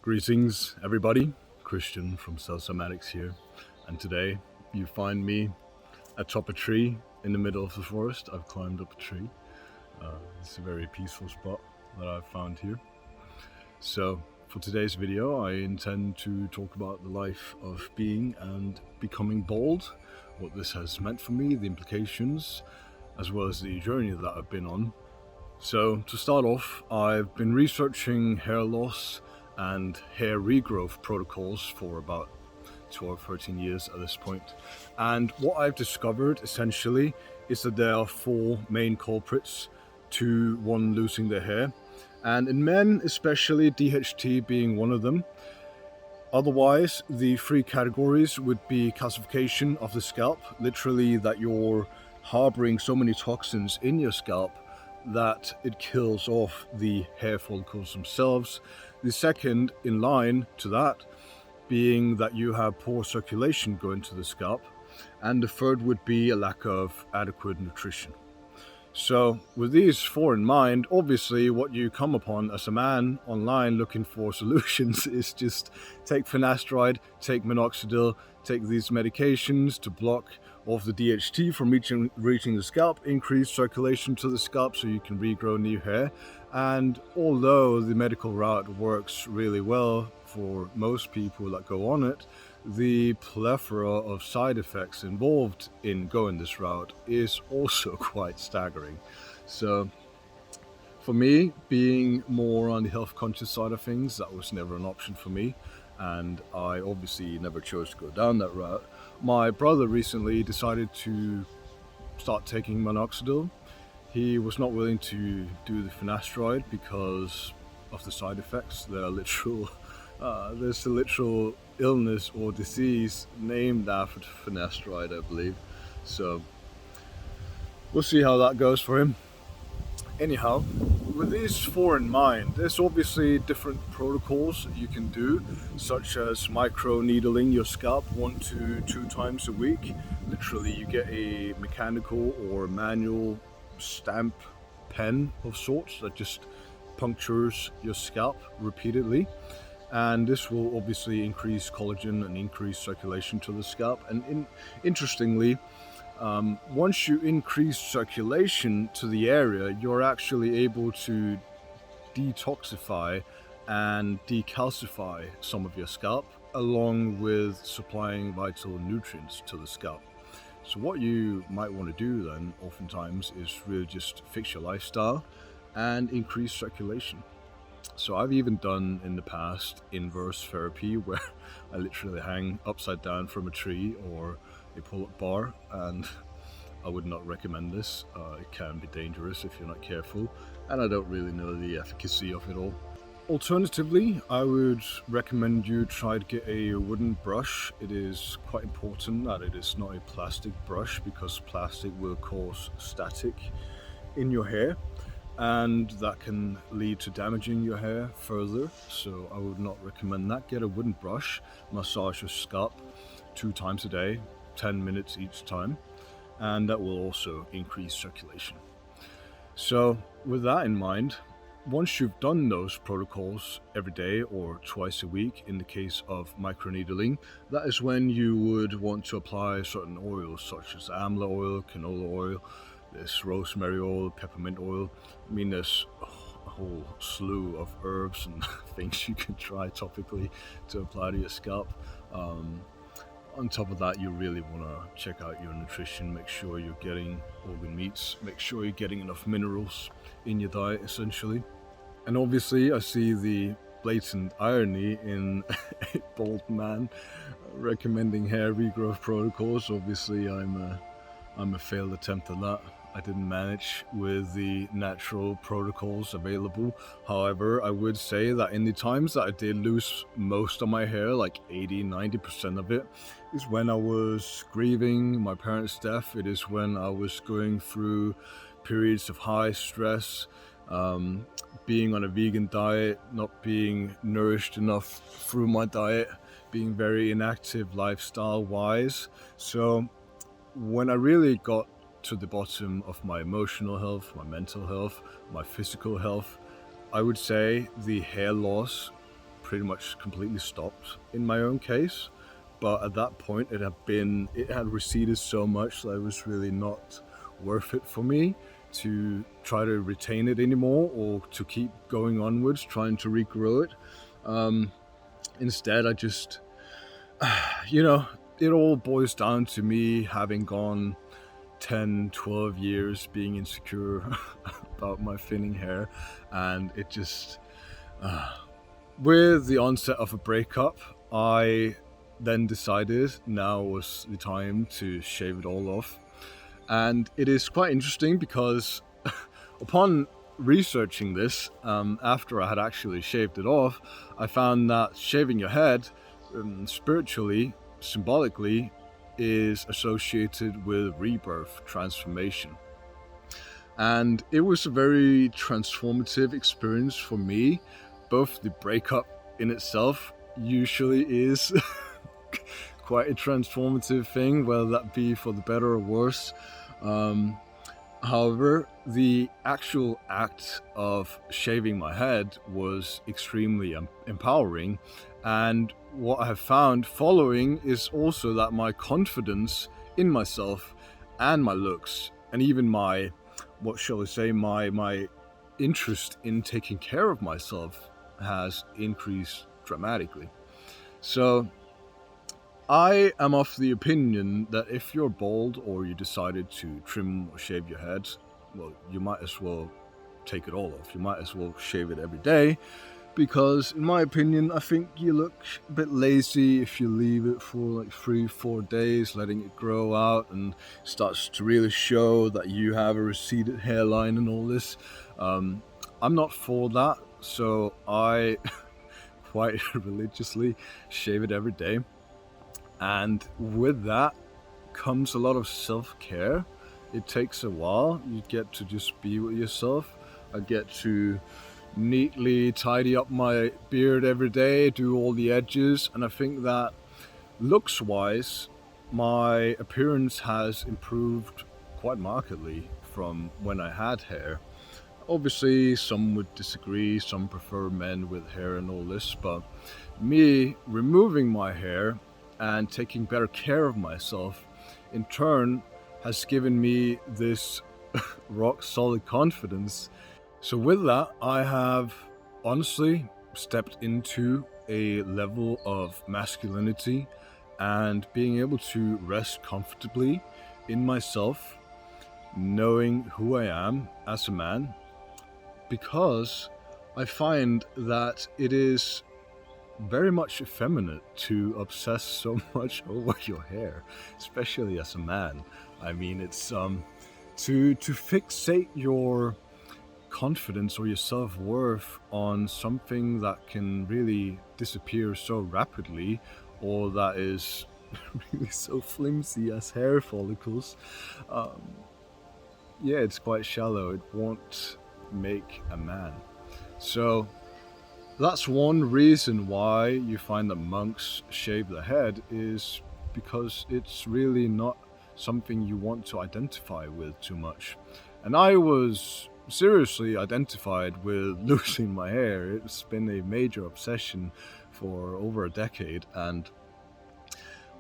Greetings, everybody. Christian from Cell Cymatics here, and today you find me atop a tree in the middle of the forest. I've climbed up a tree. It's a very peaceful spot that I've found here. So for today's video, I intend to talk about the life of being and becoming bald, what this has meant for me, the implications, as well as the journey that I've been on. So to start off, I've been researching hair loss and hair regrowth protocols for about 12, 13 years at this point. And what I've discovered essentially is that there are four main culprits to one losing their hair. And in men, especially DHT being one of them. Otherwise, the three categories would be calcification of the scalp, literally that you're harboring so many toxins in your scalp that it kills off the hair follicles themselves. The second in line to that being that you have poor circulation going to the scalp. And the third would be a lack of adequate nutrition. So with these four in mind, obviously what you come upon as a man online looking for solutions is just take finasteride, take minoxidil, take these medications to block off the DHT from reaching the scalp, increase circulation to the scalp so you can regrow new hair. And although the medical route works really well for most people that go on it, the plethora of side effects involved in going this route is also quite staggering. So for me, being more on the health conscious side of things, that was never an option for me, and I obviously never chose to go down that route. My brother recently decided to start taking minoxidil. He was not willing to do the finasteride because of the side effects. There are there's a literal illness or disease named after finasteride, I believe. So we'll see how that goes for him. Anyhow, with these four in mind, there's obviously different protocols that you can do, such as micro needling your scalp 1 to 2 times a week. Literally, you get a mechanical or manual stamp pen of sorts that just punctures your scalp repeatedly. And this will obviously increase collagen and increase circulation to the scalp. And interestingly, once you increase circulation to the area, you're actually able to detoxify and decalcify some of your scalp, along with supplying vital nutrients to the scalp. So what you might want to do then, oftentimes, is really just fix your lifestyle and increase circulation. So I've even done in the past inverse therapy, where I literally hang upside down from a tree or a pull-up bar, and I would not recommend this. It can be dangerous if you're not careful, and I don't really know the efficacy of it all. Alternatively, I would recommend you try to get a wooden brush. It is quite important that it is not a plastic brush, because plastic will cause static in your hair, and that can lead to damaging your hair further. So I would not recommend that. Get a wooden brush, massage your scalp 2 times a day, 10 minutes each time, and that will also increase circulation. So with that in mind, once you've done those protocols every day or twice a week, in the case of microneedling, that is when you would want to apply certain oils such as amla oil, canola oil, there's rosemary oil, peppermint oil. I mean, there's a whole slew of herbs and things you can try topically to apply to your scalp. On top of that, you really want to check out your nutrition, make sure you're getting organ meats, make sure you're getting enough minerals in your diet, essentially. And obviously, I see the blatant irony in a bald man recommending hair regrowth protocols. Obviously, I'm a failed attempt at that. I didn't manage with the natural protocols available. However, I would say that in the times that I did lose most of my hair, like 80-90% of it, is when I was grieving my parents' death. It is when I was going through periods of high stress, being on a vegan diet, not being nourished enough through my diet, being very inactive lifestyle wise. So when I really got to the bottom of my emotional health, my mental health, my physical health, I would say the hair loss pretty much completely stopped in my own case. But at that point, it had receded so much that it was really not worth it for me to try to retain it anymore, or to keep going onwards trying to regrow it. Instead, I just, it all boils down to me having gone 10, 12 years being insecure about my thinning hair, and it just, with the onset of a breakup, I then decided now was the time to shave it all off. And it is quite interesting because upon researching this, after I had actually shaved it off, I found that shaving your head, spiritually, symbolically, is associated with rebirth, transformation. And it was a very transformative experience for me. Both the breakup in itself usually is quite a transformative thing, whether that be for the better or worse. However, the actual act of shaving my head was extremely empowering. And what I have found following is also that my confidence in myself and my looks, and even my, what shall I say, my interest in taking care of myself has increased dramatically. So I am of the opinion that if you're bald or you decided to trim or shave your head, well, you might as well take it all off. You might as well shave it every day, because in my opinion, I think you look a bit lazy if you leave it for like 3-4 days, letting it grow out and starts to really show that you have a receded hairline and all this. I'm not for that, so I quite religiously shave it every day. And with that comes a lot of self-care. It takes a while. You get to just be with yourself. I get to neatly tidy up my beard every day, do all the edges, and I think that looks-wise, my appearance has improved quite markedly from when I had hair. Obviously, some would disagree, some prefer men with hair and all this, but me removing my hair and taking better care of myself, in turn, has given me this rock solid confidence. So with that, I have honestly stepped into a level of masculinity and being able to rest comfortably in myself, knowing who I am as a man, because I find that it is very much effeminate to obsess so much over your hair, especially as a man. I mean, it's to fixate your confidence or your self-worth on something that can really disappear so rapidly, or that is really so flimsy as hair follicles. Yeah, it's quite shallow. It won't make a man. So that's one reason why you find that monks shave their head, is because it's really not something you want to identify with too much. And I was seriously identified with losing my hair. It's been a major obsession for over a decade, and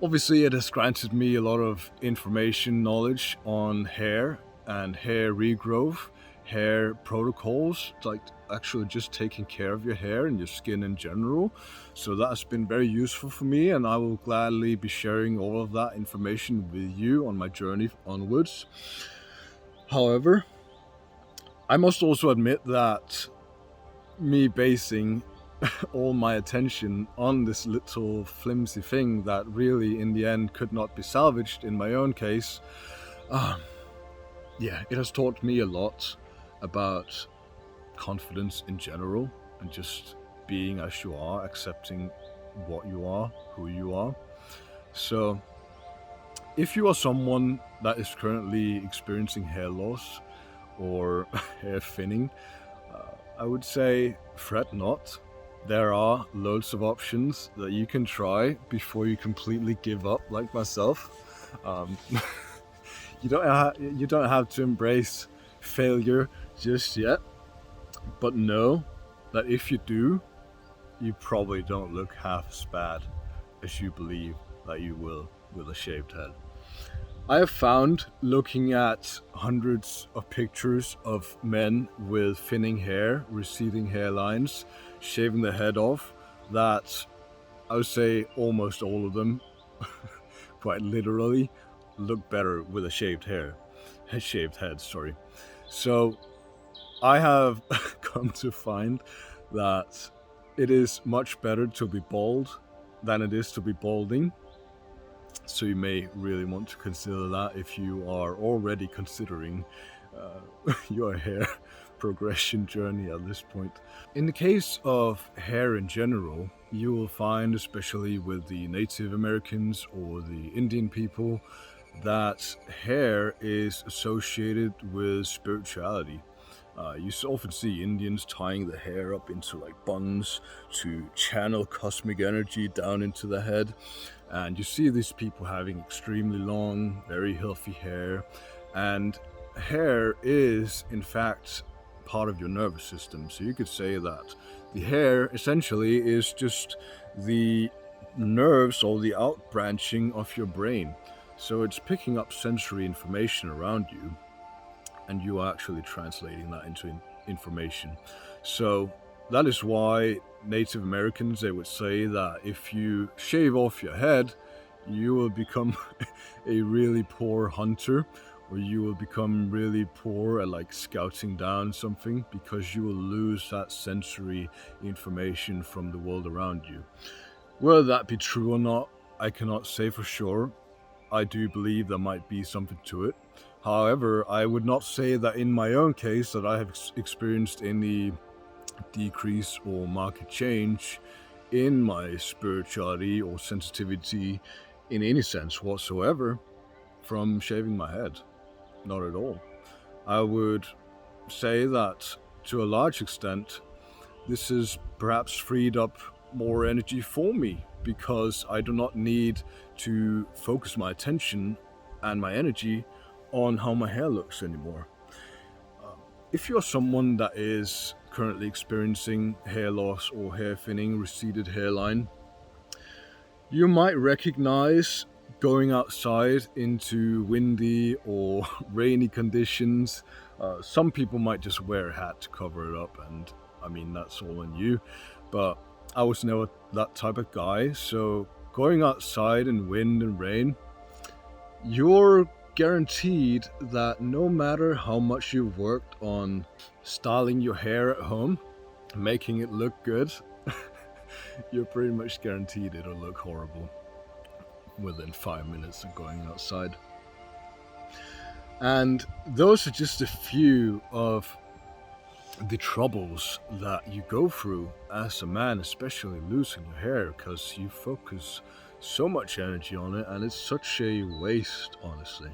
obviously it has granted me a lot of information, knowledge on hair and hair regrowth, hair protocols, like actually just taking care of your hair and your skin in general. So that has been very useful for me, and I will gladly be sharing all of that information with you on my journey onwards. However, I must also admit that me basing all my attention on this little flimsy thing that really in the end could not be salvaged in my own case, yeah, it has taught me a lot about confidence in general, and just being as you are, accepting what you are, who you are. So if you are someone that is currently experiencing hair loss or hair thinning, I would say fret not. There are loads of options that you can try before you completely give up, like myself. You don't have to embrace failure just yet, but know that if you do, you probably don't look half as bad as you believe that you will with a shaved head. I have found, looking at hundreds of pictures of men with thinning hair, receding hairlines, shaving their head off, that I would say almost all of them, quite literally, look better with a shaved head, sorry. So I have come to find that it is much better to be bald than it is to be balding. So you may really want to consider that if you are already considering your hair progression journey at this point. In the case of hair in general, you will find, especially with the Native Americans or the Indian people, that hair is associated with spirituality. You often see Indians tying the hair up into like buns to channel cosmic energy down into the head. And you see these people having extremely long, very healthy hair. And hair is, in fact, part of your nervous system. So you could say that the hair essentially is just the nerves or the outbranching of your brain. So it's picking up sensory information around you, and you are actually translating that into information. So that is why Native Americans, they would say that if you shave off your head, you will become a really poor hunter, or you will become really poor at like scouting down something, because you will lose that sensory information from the world around you. Whether that be true or not, I cannot say for sure. I do believe there might be something to it. However, I would not say that in my own case that I have experienced any decrease or market change in my spirituality or sensitivity in any sense whatsoever from shaving my head. Not at all. I would say that to a large extent, this has perhaps freed up more energy for me, because I do not need to focus my attention and my energy on how my hair looks anymore. If you're someone that is currently experiencing hair loss or hair thinning, receded hairline, you might recognize going outside into windy or rainy conditions. Some people might just wear a hat to cover it up, and I mean, that's all on you. But I was never that type of guy. So going outside in wind and rain, you're guaranteed that no matter how much you've worked on styling your hair at home, making it look good, you're pretty much guaranteed it'll look horrible within 5 minutes of going outside. And those are just a few of the troubles that you go through as a man, especially losing your hair, because you focus so much energy on it, and it's such a waste, honestly.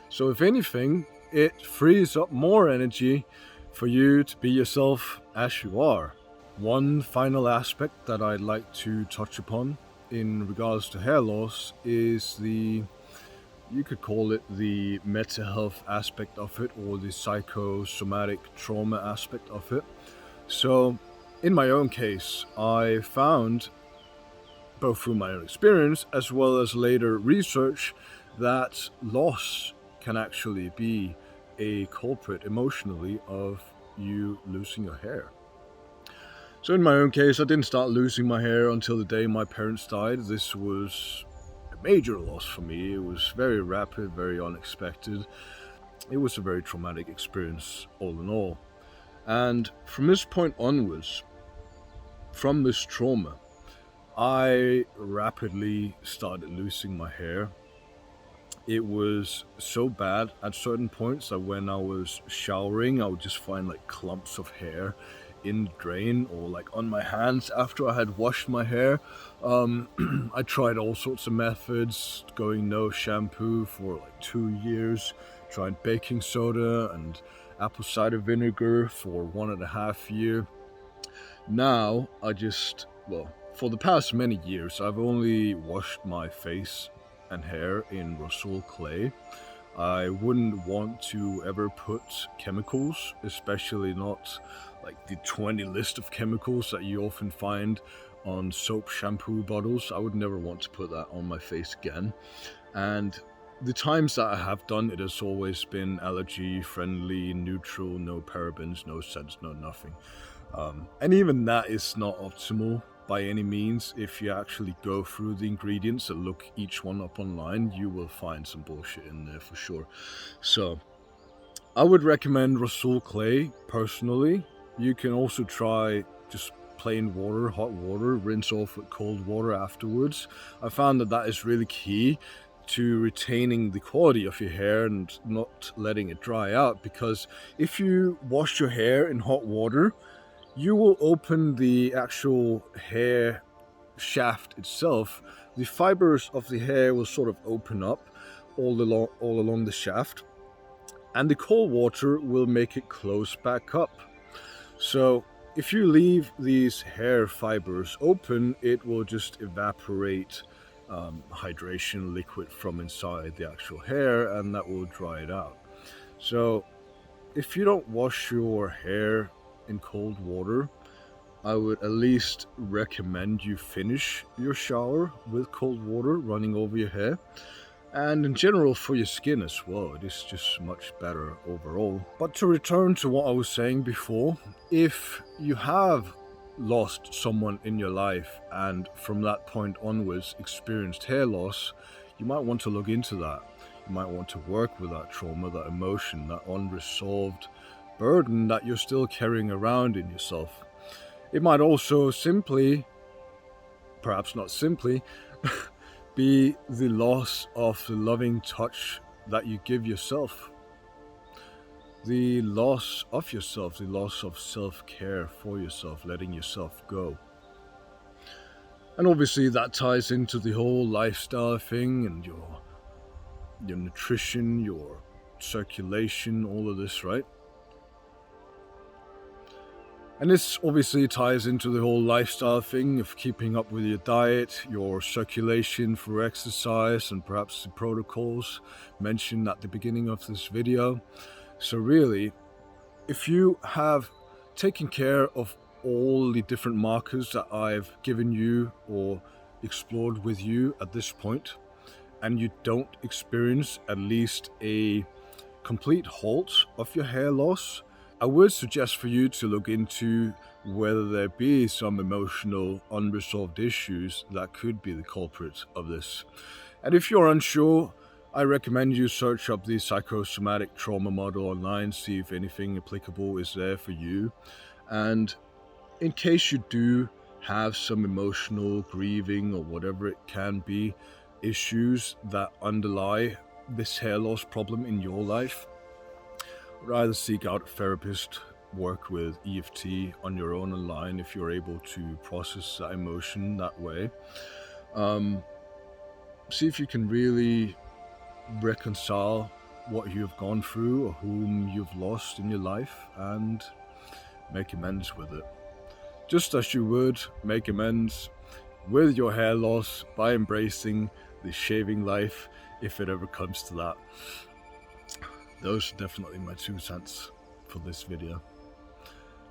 So if anything, it frees up more energy for you to be yourself as you are. One final aspect that I'd like to touch upon in regards to hair loss is you could call it the mental health aspect of it, or the psychosomatic trauma aspect of it. So in my own case, I found, both through my own experience as well as later research, that loss can actually be a culprit emotionally of you losing your hair. So in my own case, I didn't start losing my hair until the day my parents died. This was a major loss for me. It was very rapid, very unexpected. It was a very traumatic experience all in all. And from this point onwards, from this trauma, I rapidly started losing my hair. It was so bad at certain points that when I was showering, I would just find like clumps of hair in the drain, or like on my hands after I had washed my hair. I tried all sorts of methods, going no shampoo for like 2 years, tried baking soda and apple cider vinegar for 1.5 years. Now for the past many years, I've only washed my face and hair in Rosol clay. I wouldn't want to ever put chemicals, especially not like the 20 list of chemicals that you often find on soap shampoo bottles. I would never want to put that on my face again. And the times that I have done it has always been allergy friendly, neutral, no parabens, no scents, no nothing. And even that is not optimal by any means. If you actually go through the ingredients and look each one up online, you will find some bullshit in there for sure. So I would recommend Rasul clay personally. You can also try just plain water, hot water, rinse off with cold water afterwards. I found that that is really key to retaining the quality of your hair and not letting it dry out, because if you wash your hair in hot water, you will open the actual hair shaft itself. The fibers of the hair will sort of open up all along the shaft, and the cold water will make it close back up. So if you leave these hair fibers open, it will just evaporate hydration liquid from inside the actual hair, and that will dry it out. So if you don't wash your hair in cold water, I would at least recommend you finish your shower with cold water running over your hair. And in general for your skin as well, it is just much better overall. But to return to what I was saying before, if you have lost someone in your life and from that point onwards experienced hair loss, you might want to look into that. You might want to work with that trauma, that emotion, that unresolved burden that you're still carrying around in yourself. It might also simply, perhaps not simply, be the loss of the loving touch that you give yourself. The loss of yourself, the loss of self-care for yourself, letting yourself go. And obviously that ties into the whole lifestyle thing and your nutrition, your circulation, all of this, right? And this obviously ties into the whole lifestyle thing of keeping up with your diet, your circulation for exercise, and perhaps the protocols mentioned at the beginning of this video. So really, if you have taken care of all the different markers that I've given you or explored with you at this point, and you don't experience at least a complete halt of your hair loss, I would suggest for you to look into whether there be some emotional unresolved issues that could be the culprit of this. And if you're unsure, I recommend you search up the psychosomatic trauma model online, see if anything applicable is there for you. And in case you do have some emotional grieving or whatever it can be, issues that underlie this hair loss problem in your life, would either seek out a therapist, work with EFT on your own online if you're able to process that emotion that way. See if you can really reconcile what you have gone through or whom you've lost in your life and make amends with it. Just as you would make amends with your hair loss by embracing the shaving life if it ever comes to that. Those are definitely my 2 cents for this video.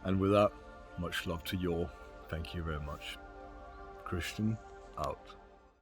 And with that, much love to you all. Thank you very much. Christian, out.